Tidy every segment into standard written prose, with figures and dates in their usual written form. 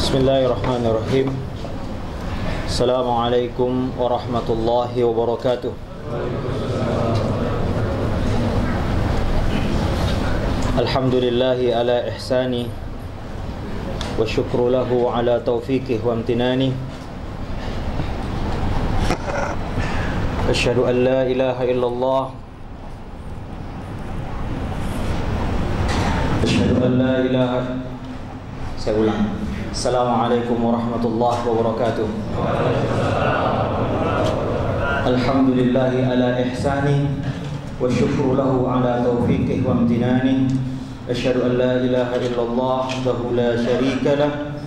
Bismillahirrahmanirrahim. Assalamualaikum warahmatullahi wabarakatuh. Alhamdulillahi ala ihsani wa syukru lahu ala taufiqih wa amtinani. Asyhadu an la ilaha illallah. Asyhadu an la ilaha. Saya ulang. Assalamualaikum warahmatullahi wabarakatuh. Alhamdulillahi ala ihsani wa syukru lahu ala taufiqih wa amtinani. Asyhadu an la ilaha illallah wahdahu la syarika lah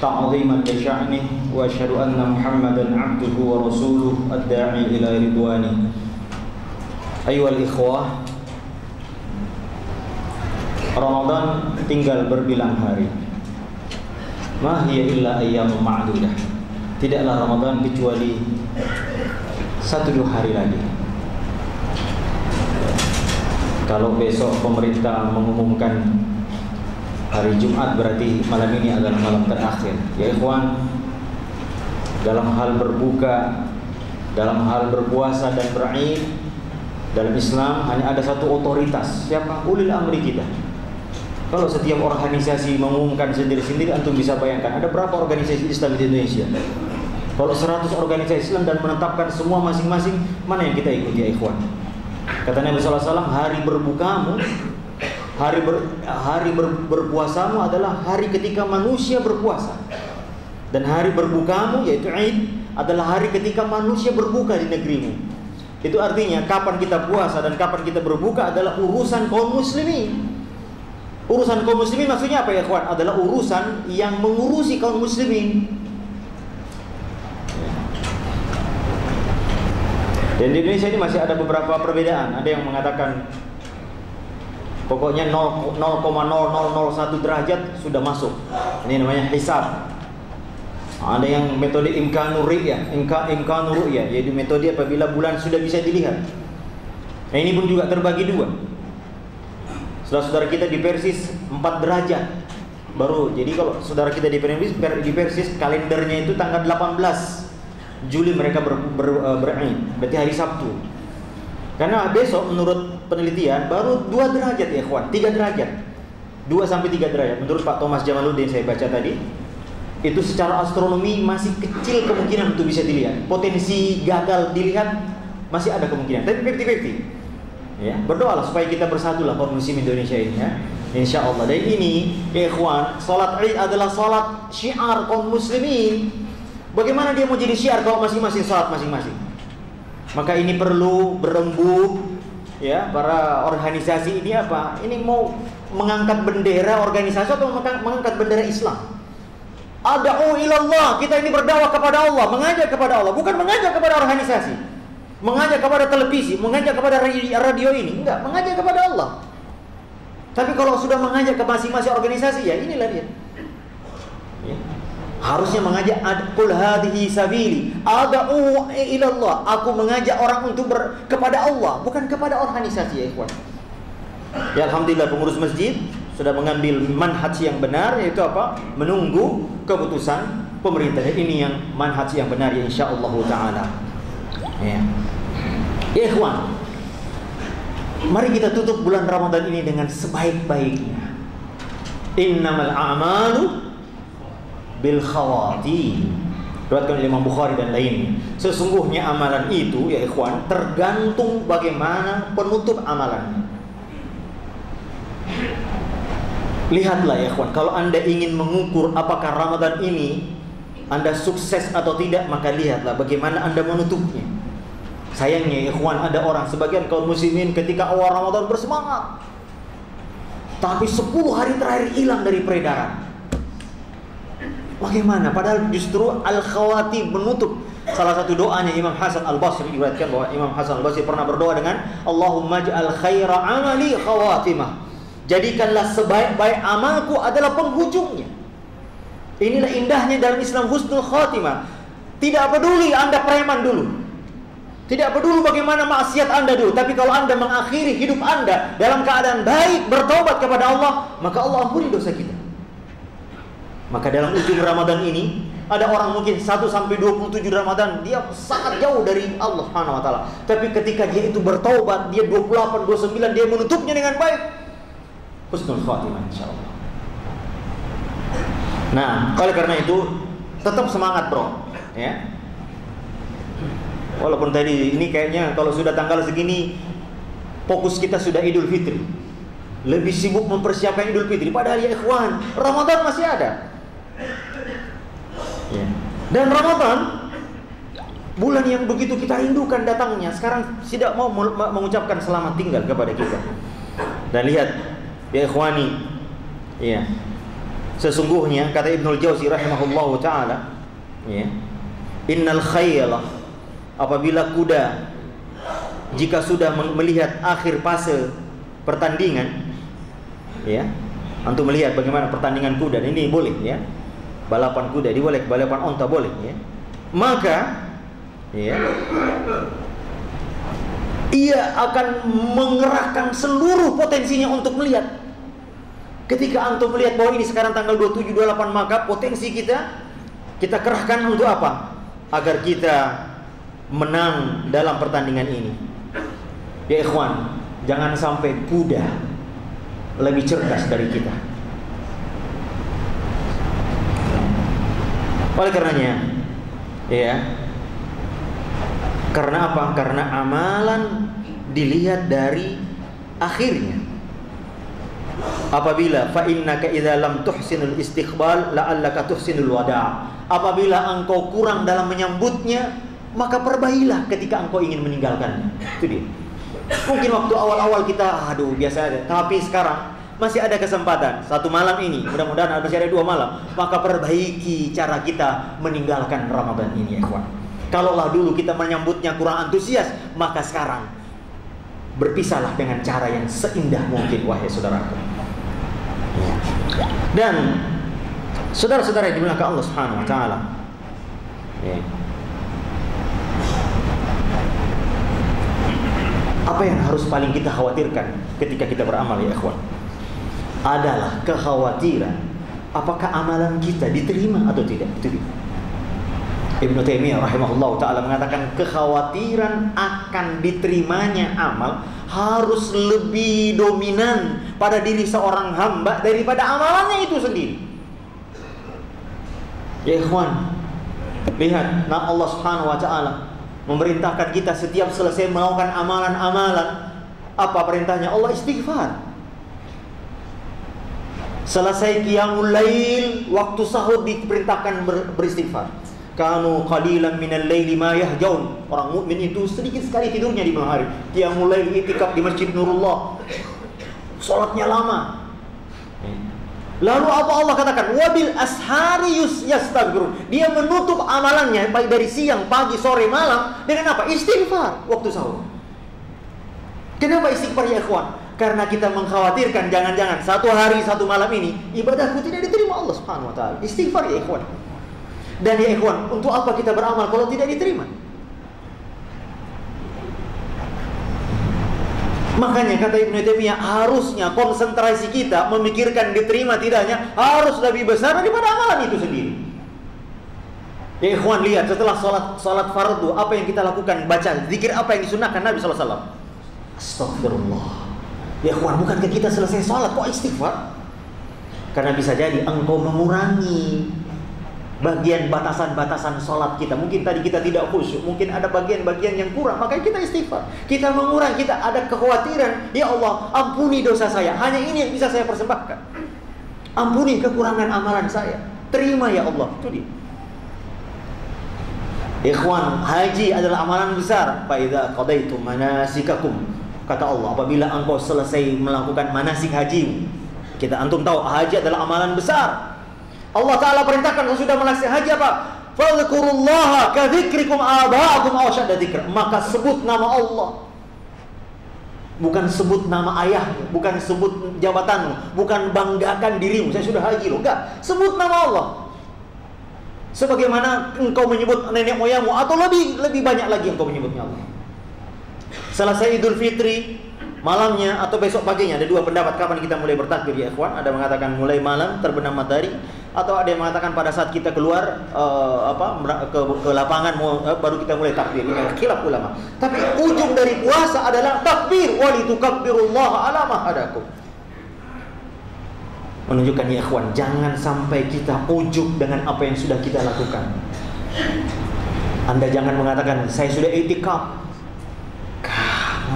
ta'ziman li sya'nih wa asyhadu anna Muhammadan 'abduhu wa rasuluhu ad-da'i ila ridwani. Ayyuhal ikhwah, Ramadan tinggal berbilang hari. Ma hiya illa ayyamun ma'dudah. Tidaklah Ramadan kecuali 1-2 hari lagi. Kalau besok pemerintah mengumumkan hari Jumat, berarti malam ini adalah malam terakhir. Ya ikhwan, dalam hal berbuka, dalam hal berpuasa dan ber'id, dalam Islam hanya ada satu otoritas. Siapa? Ulil amri kita. Kalau setiap organisasi mengumumkan sendiri-sendiri, antum bisa bayangkan ada berapa organisasi Islam di Indonesia. Kalau 100 organisasi Islam dan menetapkan semua masing-masing, mana yang kita ikuti ya ikhwan? Kata Nabi SAW, hari berbukamu, berpuasamu adalah hari ketika manusia berpuasa. Dan hari berbukamu, yaitu Id, adalah hari ketika manusia berbuka di negerimu. Itu artinya kapan kita puasa dan kapan kita berbuka adalah urusan kaum muslimin. Urusan kaum muslimin maksudnya apa ya kawan? Adalah urusan yang mengurusi kaum muslimin. Dan di Indonesia ini masih ada beberapa perbedaan. Ada yang mengatakan pokoknya 0,0001 derajat sudah masuk. Ini namanya hisab. Ada yang metode imkanur ru'yah, yaitu metode apabila bulan sudah bisa dilihat. Nah, ini pun juga terbagi dua. Saudara-saudara kita di Persis 4 derajat baru. Jadi kalau saudara kita di Persis kalendernya itu tanggal 18 Juli mereka ber'id, berarti hari Sabtu. Karena besok menurut penelitian baru 2 derajat ya ikhwan, 3 derajat. 2 sampai 3 derajat. Menurut Pak Thomas Jamaluddin saya baca tadi, itu secara astronomi masih kecil kemungkinan untuk bisa dilihat. Potensi gagal dilihat masih ada kemungkinan, tapi 50-50. Ya, berdoalah supaya kita bersatulah kaum muslim Indonesia ini ya. Insyaallah. Dan ini ya ikhwan, salat Id adalah salat syiar kaum muslimin. Bagaimana dia mau jadi syiar kalau masing-masing salat masing-masing? Maka ini perlu berembuk ya, para organisasi ini apa? Ini mau mengangkat bendera organisasi atau mengangkat bendera Islam? Ad'u ilallah, kita ini berdakwah kepada Allah, mengajak kepada Allah, bukan mengajak kepada organisasi. Mengajak kepada televisi, mengajak kepada radio ini, enggak, mengajak kepada Allah. Tapi kalau sudah mengajak ke masing-masing organisasi, ya inilah dia. Ya. Harusnya mengajak qul hadhihi sabili ad'u ila Allah. Aku mengajak orang untuk kepada Allah, bukan kepada organisasi ya ikhwan. Ya alhamdulillah pengurus masjid sudah mengambil manhaj yang benar, yaitu apa? Menunggu keputusan pemerintah. Ini yang manhaj yang benar ya insyaallah taala. Ya. Ikhwan, mari kita tutup bulan Ramadan ini dengan sebaik-baiknya. Innamal a'malu bil khawatim. Diriwayatkan oleh Imam Bukhari dan lainnya. Sesungguhnya amalan itu ya ikhwan tergantung bagaimana penutup amalannya. Lihatlah ya ikhwan, kalau Anda ingin mengukur apakah Ramadan ini Anda sukses atau tidak, maka lihatlah bagaimana Anda menutupnya. Sayangnya ikhwan, ada orang sebagian kaum muslimin ketika awal Ramadan bersemangat, tapi 10 hari terakhir hilang dari peredaran. Bagaimana? Padahal justru al-khawatim menutup. Salah satu doanya Imam Hasan Al-Basri, diriwayatkan bahwa Imam Hasan Al-Basri pernah berdoa dengan Allahumma ja'al khaira amali khawatimah. Jadikanlah sebaik-baik amalku adalah penghujungnya. Inilah indahnya dalam Islam, husnul khatimah. Tidak peduli Anda preman dulu, tidak peduli bagaimana maksiat Anda dulu, tapi kalau Anda mengakhiri hidup Anda dalam keadaan baik, bertobat kepada Allah, maka Allah ampuni dosa kita. Maka dalam ujung Ramadan ini ada orang mungkin 1 sampai 27 Ramadan dia sangat jauh dari Allah Subhanahu wa taala. Tapi ketika dia itu bertaubat, dia 28, 29 dia menutupnya dengan baik. Husnul khatimah insyaallah. Nah, oleh karena itu tetap semangat, bro, ya. Walaupun tadi ini kayaknya kalau sudah tanggal segini fokus kita sudah Idul Fitri. Lebih sibuk mempersiapkan Idul Fitri, padahal ya ikhwan, Ramadan masih ada. Ya. Dan Ramadan bulan yang begitu kita rindukan datangnya, sekarang tidak mau mengucapkan selamat tinggal kepada kita. Dan lihat ya ikhwani, ya. Sesungguhnya kata Ibnul Jauzi rahimahullahu taala, ya. Innal khayla, apabila kuda jika sudah melihat akhir fase pertandingan, ya, antum melihat bagaimana pertandingan kuda ini boleh, ya, balapan kuda boleh, balapan onta boleh, ya, maka, ya, ia akan mengerahkan seluruh potensinya untuk melihat. Ketika antum melihat bahwa ini sekarang tanggal 27, 28, maka potensi kita kerahkan untuk apa? Agar kita menang dalam pertandingan ini. Ya ikhwan, jangan sampai kuda lebih cerdas dari kita. Oleh karenanya, ya, karena apa? Karena amalan dilihat dari akhirnya. Apabila fa innaka idza lam tuhsinul istiqbal la'allaka tuhsinul wada'. Apabila engkau kurang dalam menyambutnya, maka perbaikilah ketika engkau ingin meninggalkannya. Itu dia. Mungkin waktu awal-awal kita biasa aja, tapi sekarang masih ada kesempatan. Satu malam ini, mudah-mudahan masih ada 2 malam, maka perbaiki cara kita meninggalkan Ramadan ini, ya ikhwan. Kalaulah dulu kita menyambutnya kurang antusias, maka sekarang berpisahlah dengan cara yang seindah mungkin, wahai saudaraku. Dan saudara-saudara yang dimuliakan Allah Subhanahu wa taala, ya. Apa yang harus paling kita khawatirkan ketika kita beramal, ya ikhwan? Adalah kekhawatiran apakah amalan kita diterima atau tidak. Itu dia. Ibnu Taimiyah rahimahullah ta'ala mengatakan kekhawatiran akan diterimanya amal harus lebih dominan pada diri seorang hamba daripada amalannya itu sendiri. Ya ikhwan, lihat, nah Allah Subhanahu wa ta'ala memerintahkan kita setiap selesai melakukan amalan-amalan, apa perintahnya? Allah istighfar. Selesai qiyamul lail, waktu sahur diperintahkan beristighfar. Kanu qalilan minal laili ma yahjaun. Orang mukmin itu sedikit sekali tidurnya di malam hari. Qiyamul lail, itikaf di Masjid Nurullah. Salatnya lama. Lalu apa Allah katakan? Wabil ashari yastaghfirun. Dia menutup amalannya baik dari siang, pagi, sore, malam dengan apa? Istighfar waktu sahur. Kenapa istighfar, ya ikhwan? Karena kita mengkhawatirkan jangan-jangan satu hari, satu malam ini ibadahku tidak diterima Allah Subhanahu wa taala. Istighfar, ya ikhwan. Dan ya ikhwan, untuk apa kita beramal kalau tidak diterima? Makanya kata Ibnu Taimiyah, harusnya konsentrasi kita memikirkan diterima tidaknya harus lebih besar daripada amalan itu sendiri. Ya ikhwan, lihat setelah salat fardu apa yang kita lakukan? Baca zikir apa yang disunnahkan Nabi sallallahu alaihi wasallam? Astagfirullah. Ya ikhwan, bukankah kita selesai salat kok istighfar? Karena bisa jadi engkau mengurangi bagian batasan-batasan sholat kita. Mungkin tadi kita tidak khusyuk, mungkin ada bagian-bagian yang kurang, makanya kita istighfar. Kita mengurangi, kita ada kekhawatiran, ya Allah ampuni dosa saya, hanya ini yang bisa saya persembahkan. Ampuni kekurangan amalan saya, terima ya Allah. Itu dia. Ikhwan, haji adalah amalan besar. Fa idza qadaitum manasikakum, kata Allah, apabila engkau selesai melakukan manasik haji. Kita antum tahu haji adalah amalan besar. Allah Ta'ala perintahkan kalau sudah melaksanakan haji apa? Fadhkurullaha ka dzikrikum aba'akum aw syadda dzikra. Maka sebut nama Allah. Bukan sebut nama ayahmu, bukan sebut jabatanmu, bukan banggakan dirimu, saya sudah haji loh. Enggak, sebut nama Allah. Sebagaimana engkau menyebut nenek moyangmu, atau lebih banyak lagi engkau menyebutnya Allah. Selesai Idul Fitri malamnya atau besok paginya, ada 2 pendapat kapan kita mulai bertakbir, ya ikhwan. Ada mengatakan mulai malam terbenam matahari, Atau ada yang mengatakan pada saat kita keluar ke lapangan baru kita mulai takbir. Ini khilaf ulama. Tapi ujung dari puasa adalah takbir, walitukabbirullaha ala ma hadakum. Menunjukkan ya ikhwan, jangan sampai kita ujub dengan apa yang sudah kita lakukan. Anda jangan mengatakan saya sudah i'tikaf,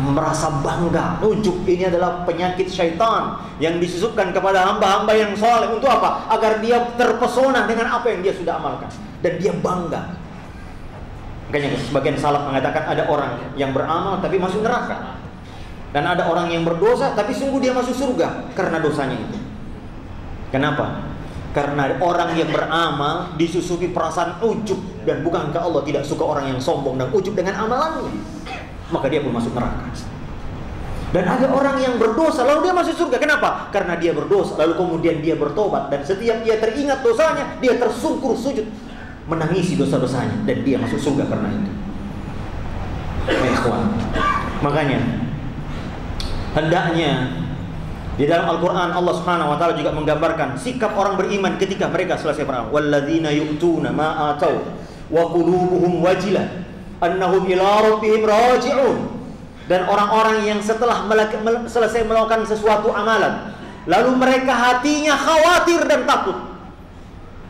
merasa bangga. Ujub ini adalah penyakit syaitan yang disusupkan kepada hamba-hamba yang soleh. Untuk apa? Agar dia terpesona dengan apa yang dia sudah amalkan dan dia bangga. Makanya sebagian salaf mengatakan ada orang yang beramal tapi masuk neraka, dan ada orang yang berdosa tapi sungguh dia masuk surga karena dosanya itu. Kenapa? Karena orang yang beramal disusupi perasaan ujub, dan bukankah Allah tidak suka orang yang sombong dan ujub dengan amalannya? Maka dia pun masuk neraka. Dan ada orang yang berdosa lalu dia masuk surga. Kenapa? Karena dia berdosa lalu kemudian dia bertobat, dan setiap dia teringat dosanya dia tersungkur sujud menangisi dosa-dosanya, dan dia masuk surga karena itu. Makanya hendaknya di dalam Al-Quran Allah Subhanahu wa taala juga menggambarkan sikap orang beriman ketika mereka selesai beramal. Walladzina yu'tuna ma atau wa qulubuhum wajilah annahum ila rabbihim raji'un. Dan orang-orang yang setelah selesai melakukan sesuatu amalan, lalu mereka hatinya khawatir dan takut,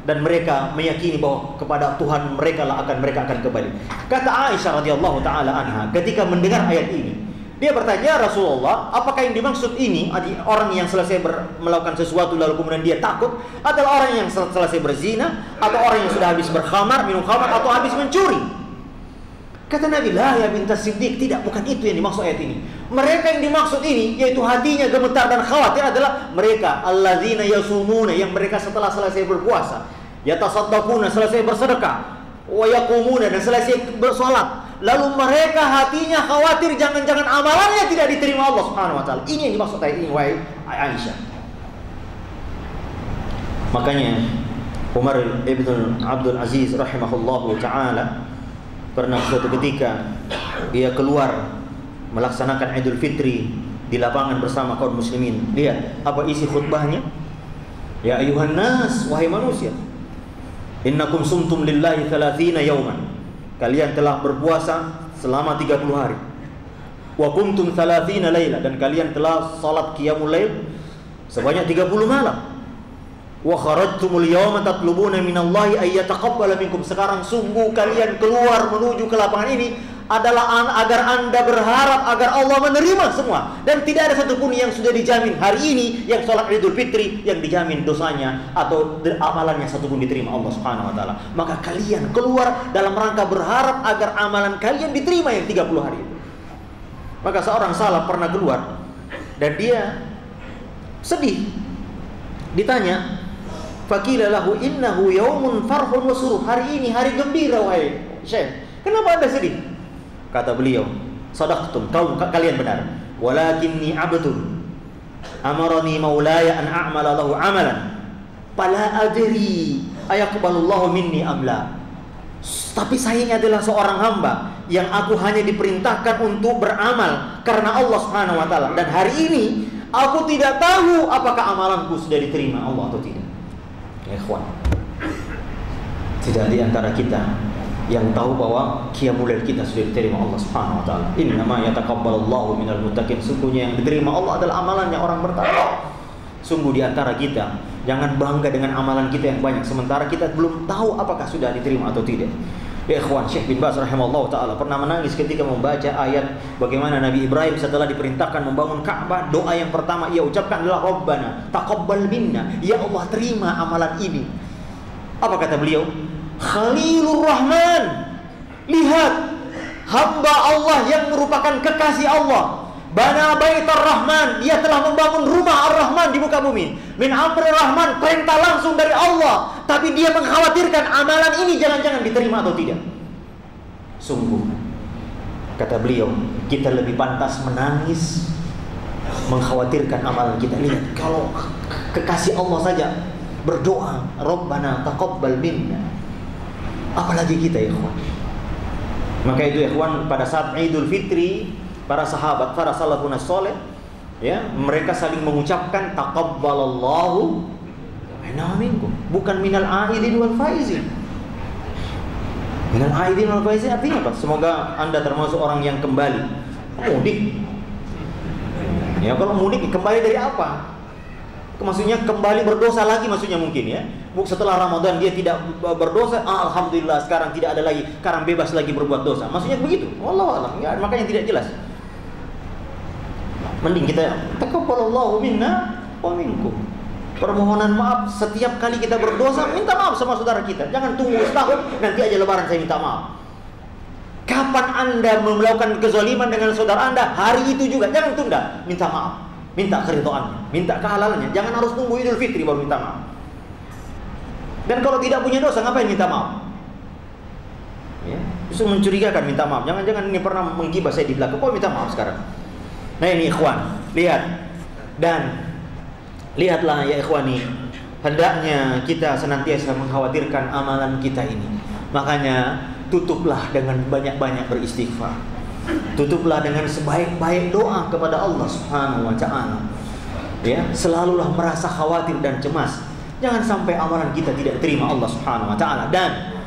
dan mereka meyakini bahwa kepada Tuhan mereka akan kembali. Kata Aisyah radhiyallahu taala anha ketika mendengar ayat ini, dia bertanya, Rasulullah, apakah yang dimaksud ini orang yang selesai melakukan sesuatu lalu kemudian dia takut adalah orang yang selesai berzina, atau orang yang sudah habis berkhamar, minum khamar, atau habis mencuri? Kata Nabi, la ya bintas Siddiq, tidak, bukan itu yang dimaksud ayat ini. Mereka yang dimaksud ini, yaitu hatinya gemetar dan khawatir, adalah mereka alladzina yasumuna, yang mereka setelah selesai berpuasa, yatasaddaquna, selesai bersedekah, wa yaqumuna, dan selesai bersolat, lalu mereka hatinya khawatir jangan-jangan amalannya tidak diterima Allah Subhanahu wa taala. Ini yang dimaksud ayat ini, wahai Aisyah. Makanya Umar ibn Abdul Aziz rahimahullahu taala pernah suatu ketika dia keluar melaksanakan Idul Fitri di lapangan bersama kaum muslimin. Lihat apa isi khutbahnya. Ya ayuhan nas, wahai manusia, innakum sumtum lillahi 30 yauman. Kalian telah berpuasa selama 30 hari. Wa kuntum 30 laila, dan kalian telah salat qiyamul lail sebanyak 30 malam. Wa kharajtumul yawma tatlubuna minallahi ay yataqabbala minkum. Sekarang sungguh kalian keluar menuju ke lapangan ini adalah agar Anda berharap agar Allah menerima semua, dan tidak ada satupun yang sudah dijamin hari ini yang sholat Idul Fitri yang dijamin dosanya atau amalannya satupun diterima Allah Subhanahu wa taala. Maka kalian keluar dalam rangka berharap agar amalan kalian diterima yang 30 hari itu. Maka seorang salaf pernah keluar dan dia sedih. Ditanya, faqila lahu innahu yaumun farhun wa surur. Hari ini hari gembira wahai Syekh. Kenapa Anda sedih? Kata beliau, sadaqtum, kalian benar. Walakinni abdun amarani maulaya an a'mala lahu amalan fala adri ayaqbalullahu minni amla. Tapi saya ini adalah seorang hamba yang aku hanya diperintahkan untuk beramal karena Allah Subhanahu wa taala, dan hari ini aku tidak tahu apakah amalanku sudah diterima Allah atau tidak. Ya ikhwan, tidak di antara kita yang tahu bahwa qiyamul lail kita sudah diterima Allah Subhanahu wa taala. Innama yataqabbalullahu minal muttaqin. Sungguhnya yang diterima Allah adalah amalannya orang bertakwa. Sungguh di antara kita jangan bangga dengan amalan kita yang banyak sementara kita belum tahu apakah sudah diterima atau tidak. Ya ikhwan, Syekh bin Baz rahimahullah taala pernah menangis ketika membaca ayat bagaimana Nabi Ibrahim setelah diperintahkan membangun Ka'bah, doa yang pertama ia ucapkan adalah Rabbana taqabbal minna, ya Allah terima amalan ini. Apa kata beliau? Khalilur Rahman, lihat hamba Allah yang merupakan kekasih Allah. Bana baitar Rahman, dia telah membangun rumah Ar-Rahman di muka bumi. Min amri Rahman, perintah langsung dari Allah. Tapi dia mengkhawatirkan amalan ini jangan-jangan diterima atau tidak. Sungguh, kata beliau, kita lebih pantas menangis mengkhawatirkan amalan kita. Lihat, kalau kekasih Allah saja berdoa, Rabbana taqabbal minna, apalagi kita ya ikhwan. Maka itu ya ikhwan, pada saat Idul Fitri, para sahabat, para salafun saleh, ya, mereka saling mengucapkan taqabbalallahu Innahu minkum, bukan minal aidin wal faizin. Minal aidin wal faizin artinya apa? Semoga Anda termasuk orang yang kembali mudik. Ya, kalau mudik kembali dari apa? Maksudnya kembali berdosa lagi maksudnya mungkin ya. Setelah Ramadan dia tidak berdosa, alhamdulillah sekarang tidak ada lagi, sekarang bebas lagi berbuat dosa. Maksudnya begitu. Wallahu a'lam. Ya, makanya tidak jelas. Mending kita taqabbalallahu minna wa minkum. Permohonan maaf setiap kali kita berdosa, minta maaf sama saudara kita. Jangan tunggu setahun, nanti aja lebaran saya minta maaf. Kapan Anda melakukan kezaliman dengan saudara Anda, hari itu juga jangan tunda, minta maaf. Minta keridhaannya, minta kehalalannya. Jangan harus tunggu Idul Fitri baru minta maaf. Dan kalau tidak punya dosa, ngapain minta maaf? Ya, justru mencurigakan minta maaf. Jangan-jangan ini pernah menggibah saya di belakang, kok minta maaf sekarang? Nah ini ikhwan, lihat. Dan lihatlah ya ikhwani, hendaknya kita senantiasa mengkhawatirkan amalan kita ini. Makanya tutuplah dengan banyak-banyak beristighfar. Tutuplah dengan sebaik-baik doa kepada Allah Subhanahu wa ta'ala. Ya, selalulah merasa khawatir dan cemas. Jangan sampai amalan kita tidak terima Allah Subhanahu wa ta'ala, dan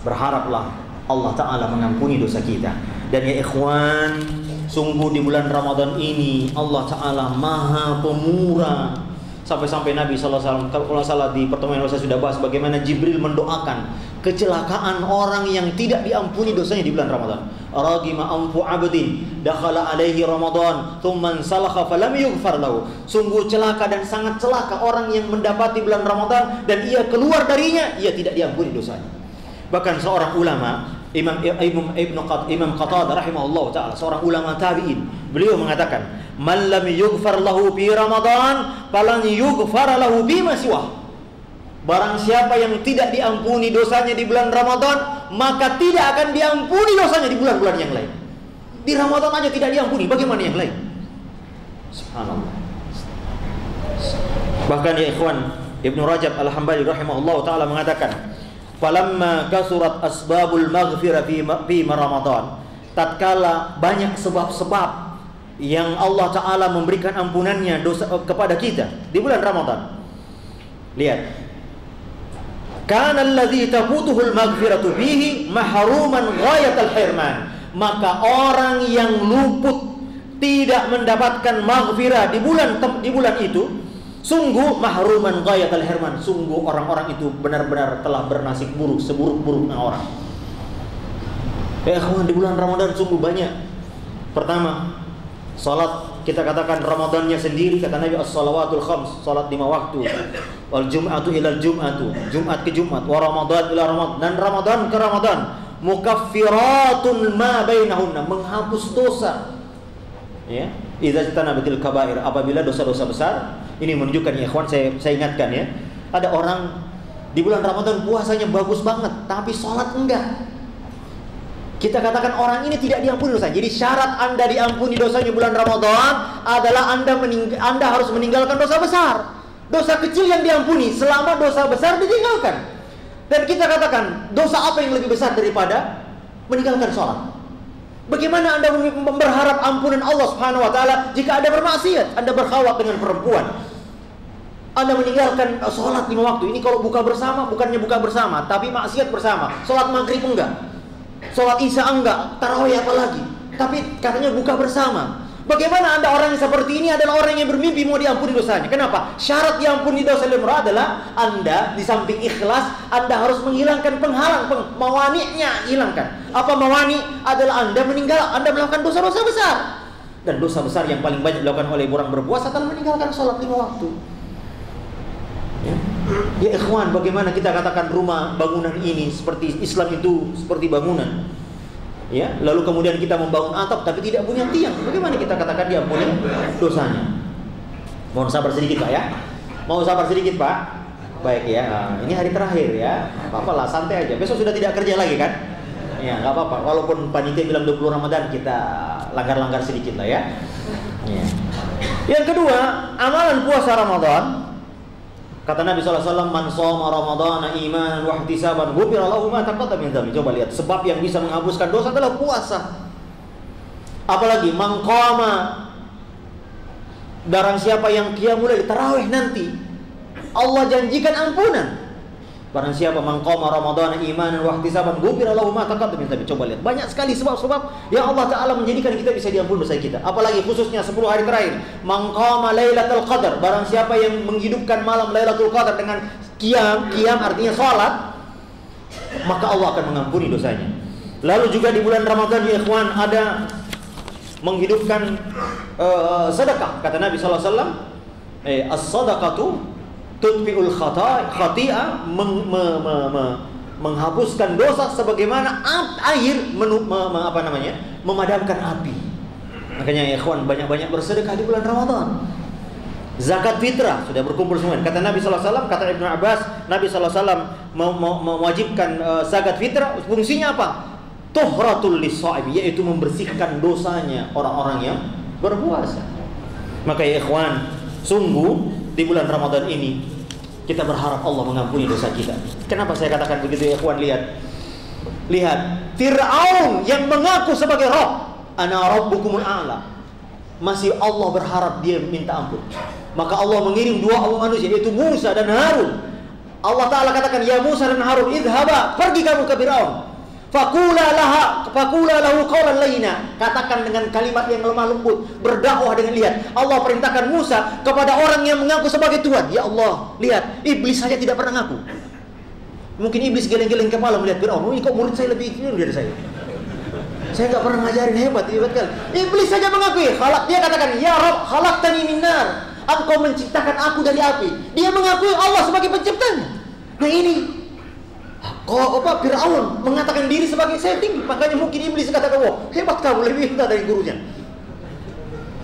berharaplah Allah ta'ala mengampuni dosa kita. Dan ya ikhwan, sungguh di bulan Ramadan ini Allah ta'ala maha pemurah. Sampai-sampai Nabi SAW, kalau salah di pertemuan yang saya sudah bahas, bagaimana Jibril mendoakan kecelakaan orang yang tidak diampuni dosanya di bulan Ramadan. Ragima anfu abdin dakhala alaihi Ramadan thumma salakha falam yughfar lahu. Sungguh celaka dan sangat celaka orang yang mendapati bulan Ramadan dan ia keluar darinya, ia tidak diampuni dosanya. Bahkan seorang ulama, Imam Qatadah rahimahullah ta'ala, seorang ulama tabi'in, beliau mengatakan, man lam yughfar lahu fi Ramadan falan yughfar lahu bima siwah. Barang siapa yang tidak diampuni dosanya di bulan Ramadan, maka tidak akan diampuni dosanya di bulan-bulan yang lain. Di Ramadan aja tidak diampuni, bagaimana yang lain? Subhanallah. Bahkan ya ikhwan, Ibnu Rajab Al-Hambali rahimahullah ta'ala mengatakan, falamma kasurat asbabul maghfirah fi Ramadan, tatkala banyak sebab-sebab yang Allah Ta'ala memberikan ampunannya dosa kepada kita di bulan Ramadan. Lihat, kana alladhi tafutuhul maghfiratu fihi mahruman ghayatal hirman. Maka orang yang luput tidak mendapatkan maghfirah di bulan itu, sungguh mahruman ghayatal hirman. Sungguh orang-orang itu benar-benar telah bernasib buruk, seburuk-buruknya orang. Ya kawan, di bulan Ramadan sungguh banyak. Pertama, salat, kita katakan Ramadannya sendiri, kata Nabi as-salawatul khams, salat 5 waktu. Wal jum'atu ilal jum'atu, Jumat ke Jumat, wa Ramadan ila Ramadan, dan Ramadan ke Ramadan, mukaffiratun ma bainahunna, menghapus dosa. Ya, idza tanabatil kaba'ir, apabila dosa-dosa besar. Ini menunjukkan ya ikhwan, saya ingatkan ya, ada orang di bulan Ramadan puasanya bagus banget, tapi salat enggak. Kita katakan orang ini tidak diampuni dosa. Jadi syarat Anda diampuni dosanya bulan Ramadan adalah Anda harus meninggalkan dosa besar. Dosa kecil yang diampuni selama dosa besar ditinggalkan. Dan kita katakan, dosa apa yang lebih besar daripada meninggalkan sholat? Bagaimana Anda berharap ampunan Allah Subhanahu wa ta'ala jika Anda bermaksiat, Anda berkhawat dengan perempuan, Anda meninggalkan sholat 5 waktu. Ini kalau buka bersama, bukannya buka bersama, tapi maksiat bersama. Sholat maghrib enggak, sholat isya enggak, tarawih apalagi, tapi katanya buka bersama. Bagaimana Anda orang yang seperti ini adalah orang yang bermimpi mau diampuni dosanya? Kenapa? Syarat diampuni dosa lemrah adalah Anda di samping ikhlas, Anda harus menghilangkan penghalang, mawani'nya hilangkan. Apa mawani? Adalah Anda melakukan dosa-dosa besar. Dan dosa besar yang paling banyak dilakukan oleh orang berpuasa adalah meninggalkan sholat 5 waktu. Ya ikhwan, bagaimana kita katakan rumah bangunan ini seperti Islam itu seperti bangunan, ya, lalu kemudian kita membangun atap tapi tidak punya tiang, bagaimana kita katakan diampuni dosanya? Mohon sabar sedikit Pak ya. Mau sabar sedikit Pak? Baik ya, ini hari terakhir ya, apa-apa lah, santai aja. Besok sudah tidak kerja lagi kan? Ya nggak apa-apa, walaupun panitia bilang 20 Ramadan, kita langgar-langgar sedikit lah ya. Yang kedua, amalan puasa Ramadan. Kata Nabi SAW, man shoma ramadhana imanan wa ihtisaban ghufira lahu ma taqaddama min dzambi. Coba lihat, sebab yang bisa menghapuskan dosa adalah puasa. Apalagi man qama, barang siapa yang qiyamul lail, tarawih nanti, Allah janjikan ampunan. Barang siapa maqama Ramadan imanan wa ihtisaban ghufira lahu ma taqaddama min dhanbi. Coba lihat, banyak sekali sebab-sebab yang Allah Taala menjadikan kita bisa diampuni dosa kita. Apalagi khususnya 10 hari terakhir. Maqama Lailatul Qadar, barang siapa yang menghidupkan malam Lailatul Qadar dengan qiyam artinya salat, maka Allah akan mengampuni dosanya. Lalu juga di bulan Ramadan ya ikhwan, ada menghidupkan sedekah. Kata Nabi sallallahu alaihi wasallam, as-sadaqatu tutfi'ul khati'ah, menghapuskan dosa sebagaimana air memadamkan api. Makanya ya ikhwan, banyak-banyak bersedekah di bulan Ramadan. Zakat fitrah sudah berkumpul semua. Kata Nabi sallallahu alaihi wasallam, kata Ibnu Abbas, Nabi sallallahu alaihi wasallam mewajibkan zakat fitrah, fungsinya apa? Tuhratul lis-shaim, yaitu membersihkan dosanya orang-orang yang berpuasa. Maka ya ikhwan, sungguh di bulan Ramadan ini kita berharap Allah mengampuni dosa kita. Kenapa saya katakan begitu ya ikhwan? Lihat Fir'aun yang mengaku sebagai Rabb, ana rabbukumul a'la, masih Allah berharap dia minta ampun. Maka Allah mengirim dua manusia, yaitu Musa dan Harun. Allah Ta'ala katakan, ya Musa dan Harun, idhaba, pergi kamu ke Fir'aun, Fakula lahu qawlan layyina, katakan dengan kalimat yang lemah lembut, berdakwah dengan lihat. Allah perintahkan Musa kepada orang yang mengaku sebagai Tuhan. Ya Allah, lihat, iblis saja tidak pernah ngaku. Mungkin iblis geleng-geleng kepala melihat Fir'aun, ini kok murid saya lebih ini dari saya. Saya nggak pernah ngajarin, hebat kali. Iblis saja mengakui. Dia katakan, ya Rabb, khalaqtani min nar, Engkau menciptakan aku dari api. Dia mengakui Allah sebagai penciptanya. Nah ini, Fir'aun mengatakan diri sebagai saya tinggi, makanya mungkin iblis katakan, wah hebat kamu, lebih hebat dari gurunya.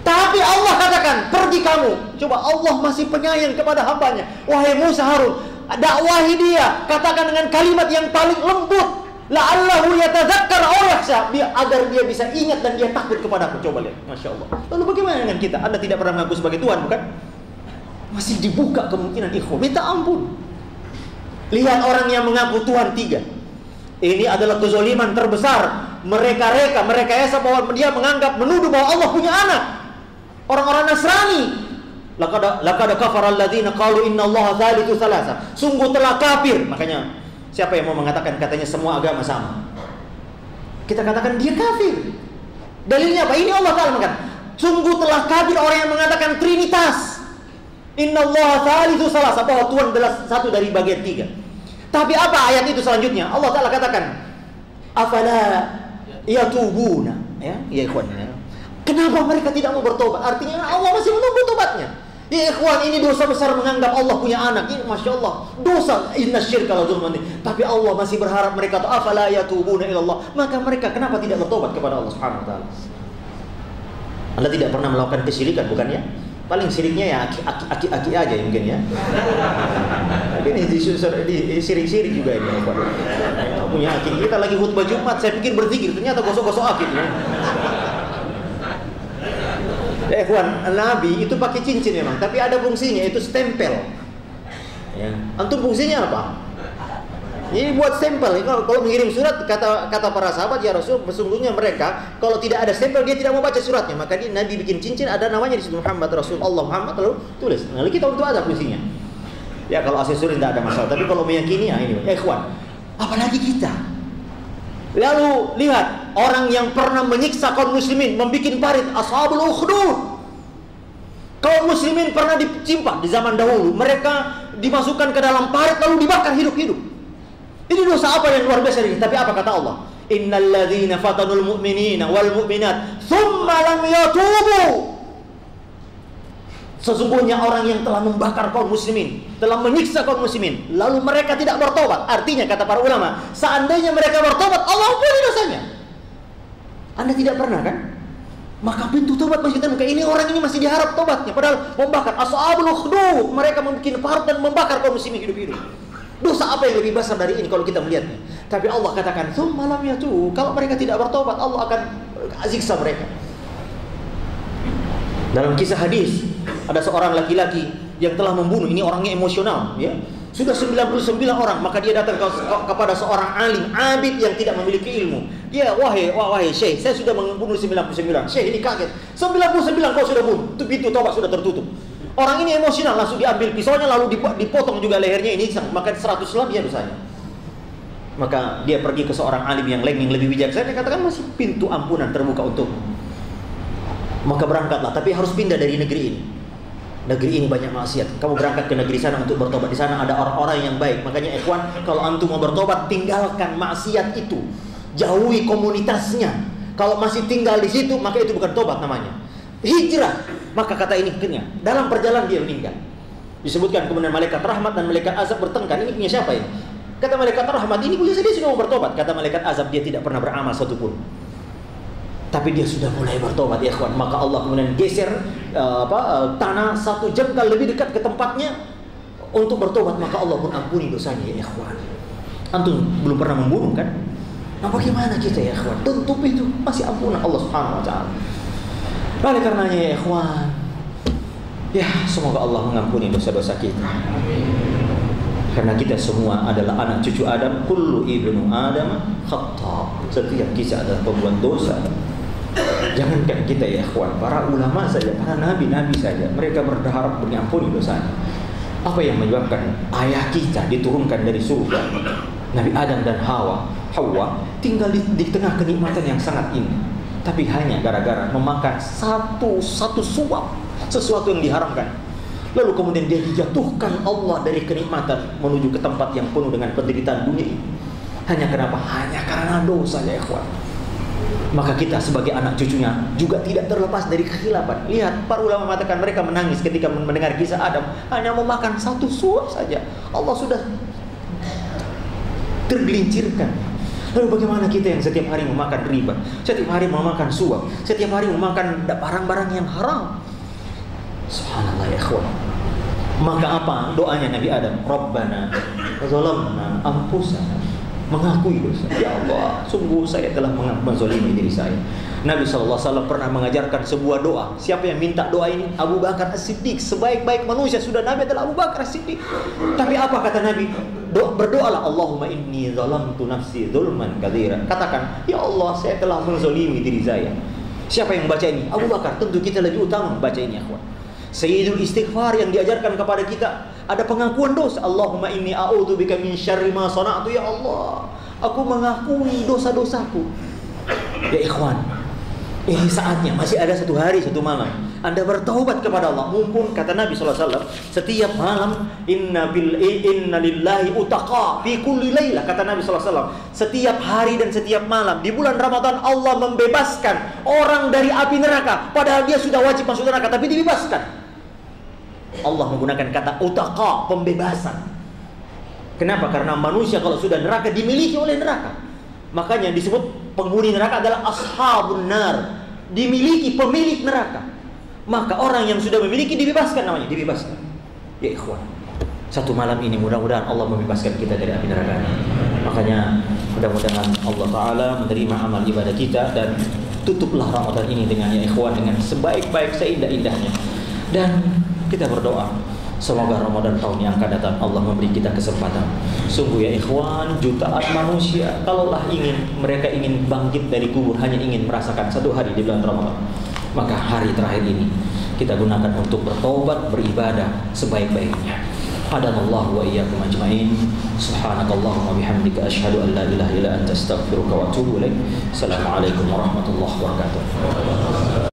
Tapi Allah katakan, pergi kamu. Coba Allah masih penyayang kepada hambanya. Wahai Musa, Harun, dakwahi dia, katakan dengan kalimat yang paling lembut, la'allahu yatadzakkar aw yakhsha, agar dia bisa ingat dan dia takut kepadaku. Coba lihat, Masya Allah. Lalu bagaimana dengan kita? Anda tidak pernah mengaku sebagai Tuhan, bukan? Masih dibuka kemungkinan ikhwan, minta ampun. Lihat orang yang mengaku Tuhan tiga. Ini adalah kezaliman terbesar. Mereka bahwa dia menganggap, menuduh bahwa Allah punya anak. Orang-orang Nasrani. Laqad kafara alladziina qalu innallaha tsalitsu tsalasa. Sungguh telah kafir. Makanya siapa yang mau mengatakan katanya semua agama sama? Kita katakan dia kafir. Dalilnya apa? Ini Allah Ta'ala mengatakan, sungguh telah kafir orang yang mengatakan Trinitas. Innallaha tsalitsu tsalasa, bahwa Tuhan adalah satu dari bagian tiga. Tapi apa ayat itu selanjutnya? Allah Ta'ala katakan, afala yatubuna, ya ikhwan, ya. Kenapa mereka tidak mau bertobat? Artinya Allah masih menunggu tobatnya. Ya ikhwan, ini dosa besar menganggap Allah punya anak. Ini Masya Allah, dosa, inna syirka la zulmun. Tapi Allah masih berharap mereka tuh afala yatubuna ilallah. Maka mereka kenapa tidak bertobat kepada Allah Subhanahu wa taala? Anda tidak pernah melakukan kesyirikan, bukan ya? Paling siriknya ya aki aja mungkin ya. Ini sirik-sirik juga ini. Punya aki. Kita lagi khutbah Jumat, saya pikir berzikir, ternyata gosok-gosok aki. Ikhwan, Nabi itu pakai cincin memang, tapi ada fungsinya, itu stempel. Ya. Antum fungsinya apa? Ini buat stempel. Kalau mengirim surat, kata para sahabat, ya Rasul, sesungguhnya mereka kalau tidak ada stempel dia tidak mau baca suratnya. Maka Nabi bikin cincin, ada namanya di situ Muhammad Rasul Allah Muhammad, lalu tulis. Nah, kita untuk ada fungsinya. Ya kalau aksesori tidak ada masalah. Tapi kalau meyakini, ya ini, ikhwan, apalagi kita. Lalu lihat orang yang pernah menyiksa kaum muslimin, membikin parit, ashabul ukhdud. Kaum muslimin pernah dicimpak di zaman dahulu. Mereka dimasukkan ke dalam parit lalu dibakar hidup-hidup. Ini dosa apa yang luar biasa ini? Tapi apa kata Allah? Innal ladzina fatanul mu'minina wal mu'minat tsumma lam yatubu. Sesungguhnya orang yang telah membakar kaum muslimin, telah menyiksa kaum muslimin, lalu mereka tidak bertobat. Artinya kata para ulama, seandainya mereka bertobat, Allah ampuni dosanya. Anda tidak pernah kan? Maka pintu tobat masih terbuka. Ini orang ini masih diharap tobatnya, padahal membakar ashabul ukhdud, mereka membuat parit dan membakar kaum muslimin hidup-hidup. Dosa apa yang lebih besar dari ini kalau kita melihatnya? Tapi Allah katakan, "Tsumma lam yatubu." Kalau mereka tidak bertobat, Allah akan siksa mereka. Dalam kisah hadis, ada seorang laki-laki yang telah membunuh, ini orangnya emosional, ya. Sudah 99 orang, maka dia datang kepada seorang alim, abid yang tidak memiliki ilmu. Dia, wahai Syekh, saya sudah membunuh 99. Syekh ini kaget. 99 kau sudah bunuh. Itu pintu tobat sudah tertutup. Orang ini emosional, langsung diambil pisaunya lalu dipotong juga lehernya ini, maka 100 lebih dosanya. Maka dia pergi ke seorang alim yang lain yang lebih bijaksana, dia katakan masih pintu ampunan terbuka untukmu. Maka berangkatlah, tapi harus pindah dari negeri ini. Negeri ini banyak maksiat. Kamu berangkat ke negeri sana untuk bertobat. Di sana ada orang-orang yang baik. Makanya ikhwan, kalau antum mau bertobat, tinggalkan maksiat itu. Jauhi komunitasnya. Kalau masih tinggal di situ, maka itu bukan tobat namanya. Hijrah. Maka kata ini akhirnya dalam perjalanan dia meninggal. Disebutkan kemudian malaikat rahmat dan malaikat azab bertengkar. Ini punya siapa ini? Kata malaikat rahmat, ini punya dia sudah mau bertobat. Kata malaikat azab, dia tidak pernah beramal satupun. Tapi dia sudah mulai bertobat ya ikhwan. Maka Allah kemudian geser tanah 1 jengkal lebih dekat ke tempatnya untuk bertobat. Maka Allah pun ampuni dosanya ya ikhwan. Antum belum pernah membunuh kan? Nah bagaimana kita ya ikhwan? Tentu itu masih ampunan Allah Subhanahu wa ta'ala. Oleh karenanya ya ikhwan, ya semoga Allah mengampuni dosa-dosa kita. Karena kita semua adalah anak cucu Adam. Kullu ibnu Adam khata'. Setiap kita adalah pembuat dosa. Jangankan kita ya ikhwan, para ulama saja, para nabi-nabi saja, mereka berharap mengampuni dosanya. Apa yang menyebabkan ayah kita diturunkan dari surga, Nabi Adam dan Hawa tinggal di tengah kenikmatan yang sangat indah, tapi hanya gara-gara memakan satu suap sesuatu yang diharamkan. Lalu kemudian dia dijatuhkan Allah dari kenikmatan menuju ke tempat yang penuh dengan penderitaan dunia ini. Hanya kenapa? Hanya karena dosa ya ikhwan. Maka kita sebagai anak cucunya juga tidak terlepas dari kehilapan. Lihat, para ulama mengatakan mereka menangis ketika mendengar kisah Adam. Hanya memakan 1 suap saja Allah sudah tergelincirkan. Lalu bagaimana kita yang setiap hari memakan riba, setiap hari memakan suap, setiap hari memakan barang-barang yang haram? Subhanallah ya ikhwan. Maka apa doanya Nabi Adam? Rabbana zalamna anfusana. Mengakui dosa. Ya Allah, sungguh saya telah menzalimi diri saya. Nabi SAW pernah mengajarkan sebuah doa. Siapa yang minta doa ini? Abu Bakar As-Siddiq. Sebaik-baik manusia sudah Nabi adalah Abu Bakar As-Siddiq. Tapi apa kata Nabi? Berdoalah, Allahumma inni zalamtu nafsi zulman katsira. Katakan, ya Allah, saya telah menzalimi diri saya. Siapa yang baca ini? Abu Bakar. Tentu kita lebih utama baca ini, akhwan. Sayyidul istighfar yang diajarkan kepada kita, ada pengakuan dosa. Allahumma inni a'udzubika min syarri ma sana'tu. Ya Allah, aku mengakui dosa-dosaku. Ya ikhwan, ini saatnya, masih ada 1 hari 1 malam Anda bertaubat kepada Allah. Mumpun kata Nabi SAW, setiap malam inna lillahi utaqa fi kulli laylah. Kata Nabi SAW, setiap hari dan setiap malam di bulan Ramadan Allah membebaskan orang dari api neraka. Padahal dia sudah wajib masuk neraka, tapi dibebaskan. Allah menggunakan kata utaqa, pembebasan. Kenapa? Karena manusia kalau sudah neraka dimiliki oleh neraka. Makanya disebut penghuni neraka adalah ashabun nar, dimiliki pemilik neraka. Maka orang yang sudah memiliki dibebaskan, namanya dibebaskan. Ya ikhwan, 1 malam ini mudah-mudahan Allah membebaskan kita dari api neraka. Makanya mudah-mudahan Allah Ta'ala menerima amal ibadah kita, dan tutuplah Ramadan ini dengan ya ikhwan, dengan sebaik-baik seindah-indahnya. Dan kita berdoa semoga Ramadan tahun yang akan datang Allah memberi kita kesempatan. Sungguh ya ikhwan, jutaan manusia kalaulah mereka ingin bangkit dari kubur, hanya ingin merasakan 1 hari di bulan Ramadan, maka hari terakhir ini kita gunakan untuk bertobat, beribadah sebaik-baiknya. Hadanallahu wa iyyakum ajmain. Subhanakallahumma bihamdika asyhadu an la ilaha illa anta astaghfiruka wa atubu ilaik. Assalamualaikum warahmatullahi wabarakatuh.